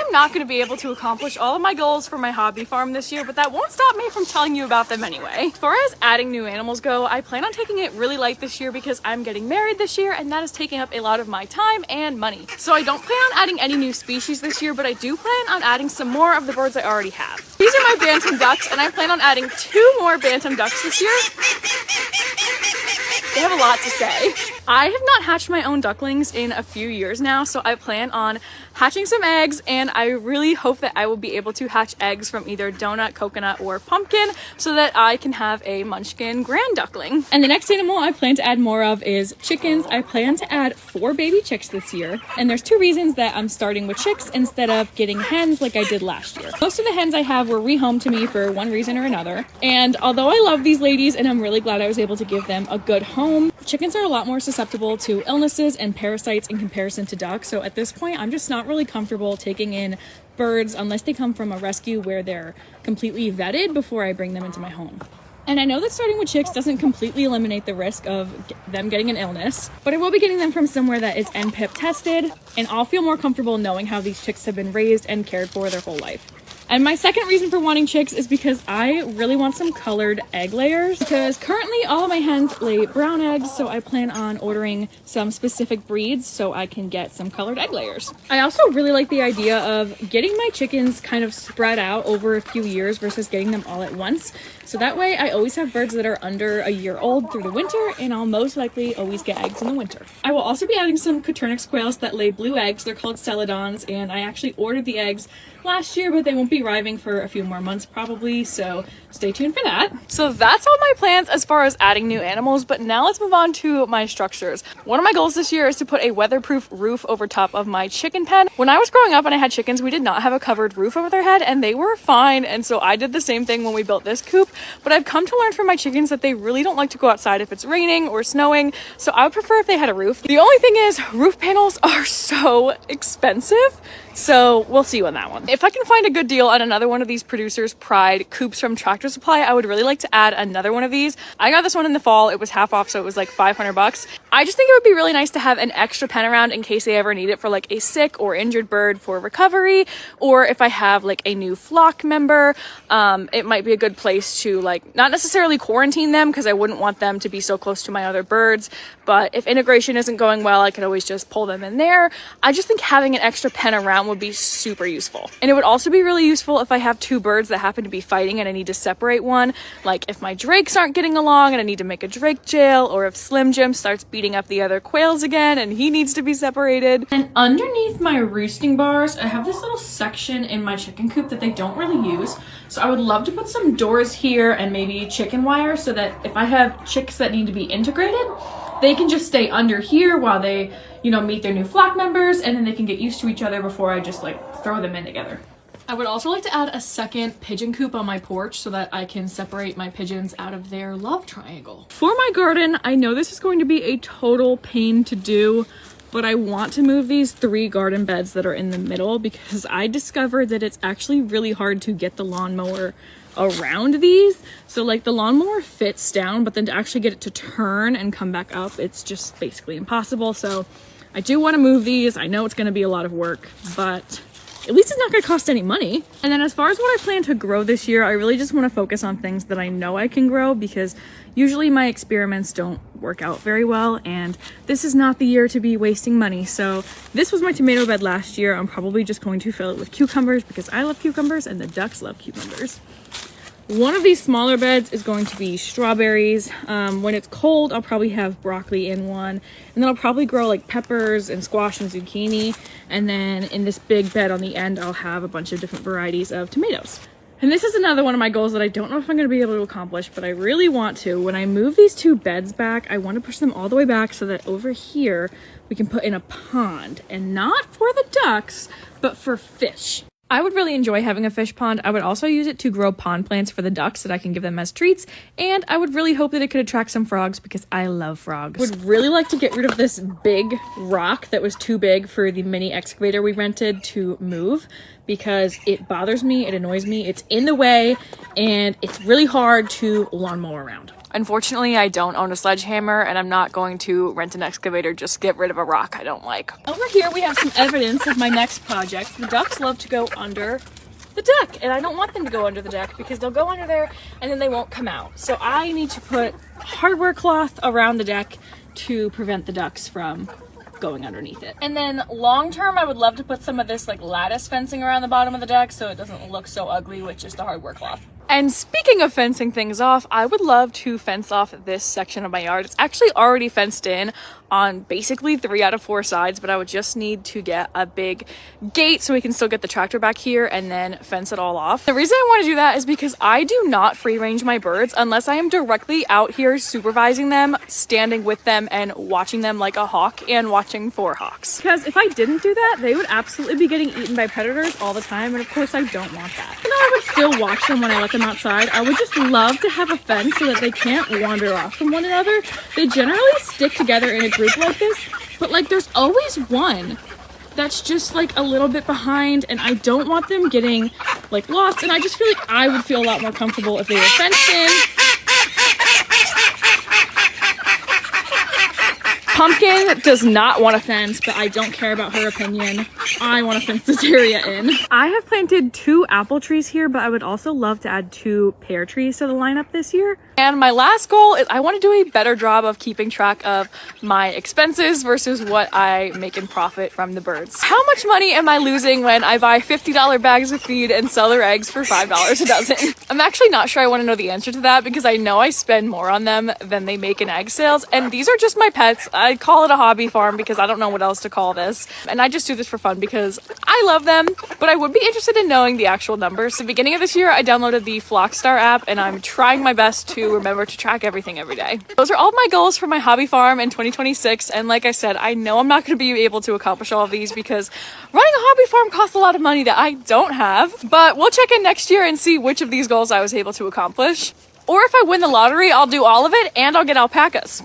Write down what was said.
I'm not going to be able to accomplish all of my goals for my hobby farm this year, but that won't stop me from telling you about them anyway. As far as adding new animals go, I plan on taking it really light this year because I'm getting married this year and that is taking up a lot of my time and money. So I don't plan on adding any new species this year, but I do plan on adding some more of the birds I already have. These are my bantam ducks and I plan on adding 2 more bantam ducks this year. They have a lot to say. I have not hatched my own ducklings in a few years now, so I plan on hatching some eggs, and I really hope that I will be able to hatch eggs from either donut, coconut, or pumpkin so that I can have a munchkin grand duckling. And the next animal I plan to add more of is chickens. I plan to add 4 baby chicks this year, and there's 2 reasons that I'm starting with chicks instead of getting hens like I did last year. Most of the hens I have were rehomed to me for one reason or another, and although I love these ladies and I'm really glad I was able to give them a good home, chickens are a lot more susceptible to illnesses and parasites in comparison to ducks, so at this point I'm just not really comfortable taking in birds unless they come from a rescue where they're completely vetted before I bring them into my home. And I know that starting with chicks doesn't completely eliminate the risk of them getting an illness, but I will be getting them from somewhere that is NPIP tested, and I'll feel more comfortable knowing how these chicks have been raised and cared for their whole life. And my second reason for wanting chicks is because I really want some colored egg layers, because currently all of my hens lay brown eggs, so I plan on ordering some specific breeds so I can get some colored egg layers. I also really like the idea of getting my chickens kind of spread out over a few years versus getting them all at once. So that way I always have birds that are under a year old through the winter, and I'll most likely always get eggs in the winter. I will also be adding some Coturnix quails that lay blue eggs. They're called Celadons, and I actually ordered the eggs last year, but they won't be arriving for a few more months probably, so stay tuned for that. So that's all my plans as far as adding new animals, but now let's move on to my structures. One of my goals this year is to put a weatherproof roof over top of my chicken pen. When I was growing up and I had chickens, we did not have a covered roof over their head, and they were fine, and so I did the same thing when we built this coop, but I've come to learn from my chickens that they really don't like to go outside if it's raining or snowing, so I would prefer if they had a roof. The only thing is, roof panels are so expensive, so we'll see on that one. If I can find a good deal on another one of these Producer's Pride coops from Tractor Supply, I would really like to add another one of these. I got this one in the fall. It was half off, so it was like $500. I just think it would be really nice to have an extra pen around in case they ever need it for like a sick or injured bird for recovery, or if I have like a new flock member, it might be a good place to like not necessarily quarantine them because I wouldn't want them to be so close to my other birds, but if integration isn't going well, I could always just pull them in there. I just think having an extra pen around would be super useful. And it would also be really useful if I have 2 birds that happen to be fighting and I need to separate one, like if my drakes aren't getting along and I need to make a drake jail, or if Slim Jim starts beating up the other quails again and he needs to be separated. And underneath my roosting bars, I have this little section in my chicken coop that they don't really use, so I would love to put some doors here and maybe chicken wire so that if I have chicks that need to be integrated, they can just stay under here while they, you know, meet their new flock members, and then they can get used to each other before I just like throw them in together. I would also like to add a second pigeon coop on my porch so that I can separate my pigeons out of their love triangle. For my garden, I know this is going to be a total pain to do, but I want to move these 3 garden beds that are in the middle because I discovered that it's actually really hard to get the lawnmower around these. So like the lawnmower fits down, but then to actually get it to turn and come back up, it's just basically impossible. So I do want to move these. I know it's going to be a lot of work, but at least it's not going to cost any money. And then as far as what I plan to grow this year, I really just want to focus on things that I know I can grow because usually my experiments don't work out very well, and this is not the year to be wasting money. So this was my tomato bed last year. I'm probably just going to fill it with cucumbers because I love cucumbers and the ducks love cucumbers. One of these smaller beds is going to be strawberries. When it's cold, I'll probably have broccoli in one, and then I'll probably grow like peppers and squash and zucchini. And then in this big bed on the end, I'll have a bunch of different varieties of tomatoes. And this is another one of my goals that I don't know if I'm going to be able to accomplish, but I really want to. When I move these 2 beds back, I want to push them all the way back so that over here we can put in a pond, and not for the ducks, but for fish. I would really enjoy having a fish pond. I would also use it to grow pond plants for the ducks that I can give them as treats, and I would really hope that it could attract some frogs because I love frogs. Would really like to get rid of this big rock that was too big for the mini excavator we rented to move because it bothers me, it annoys me, it's in the way, and it's really hard to lawnmower around. Unfortunately, I don't own a sledgehammer and I'm not going to rent an excavator just to get rid of a rock I don't like. Over here we have some evidence of my next project. The ducks love to go under the deck and I don't want them to go under the deck because they'll go under there and then they won't come out. So I need to put hardware cloth around the deck to prevent the ducks from going underneath it. And then long term, I would love to put some of this like lattice fencing around the bottom of the deck so it doesn't look so ugly with just the hardware cloth. And speaking of fencing things off, I would love to fence off this section of my yard. It's actually already fenced in on basically 3 out of 4 sides, but I would just need to get a big gate so we can still get the tractor back here and then fence it all off. The reason I want to do that is because I do not free range my birds unless I am directly out here supervising them, standing with them and watching them like a hawk and watching for hawks. Because if I didn't do that, they would absolutely be getting eaten by predators all the time, and of course I don't want that. You know, I would still watch them when I let them outside. I would just love to have a fence so that they can't wander off from one another. They generally stick together in a group like this, but like there's always one that's just like a little bit behind, and I don't want them getting like lost, and I just feel like I would feel a lot more comfortable if they were fenced in. Pumpkin does not want a fence, but I don't care about her opinion. I want to fence this area in. I have planted 2 apple trees here, but I would also love to add 2 pear trees to the lineup this year. And my last goal is I want to do a better job of keeping track of my expenses versus what I make in profit from the birds. How much money am I losing when I buy $50 bags of feed and sell their eggs for $5 a dozen? I'm actually not sure I want to know the answer to that because I know I spend more on them than they make in egg sales. And these are just my pets. I call it a hobby farm because I don't know what else to call this. And I just do this for fun because I love them, but I would be interested in knowing the actual numbers. So beginning of this year, I downloaded the Flockstar app and I'm trying my best to remember to track everything every day. Those are all of my goals for my hobby farm in 2026. And like I said, I know I'm not going to be able to accomplish all of these because running a hobby farm costs a lot of money that I don't have, but we'll check in next year and see which of these goals I was able to accomplish. Or if I win the lottery, I'll do all of it and I'll get alpacas.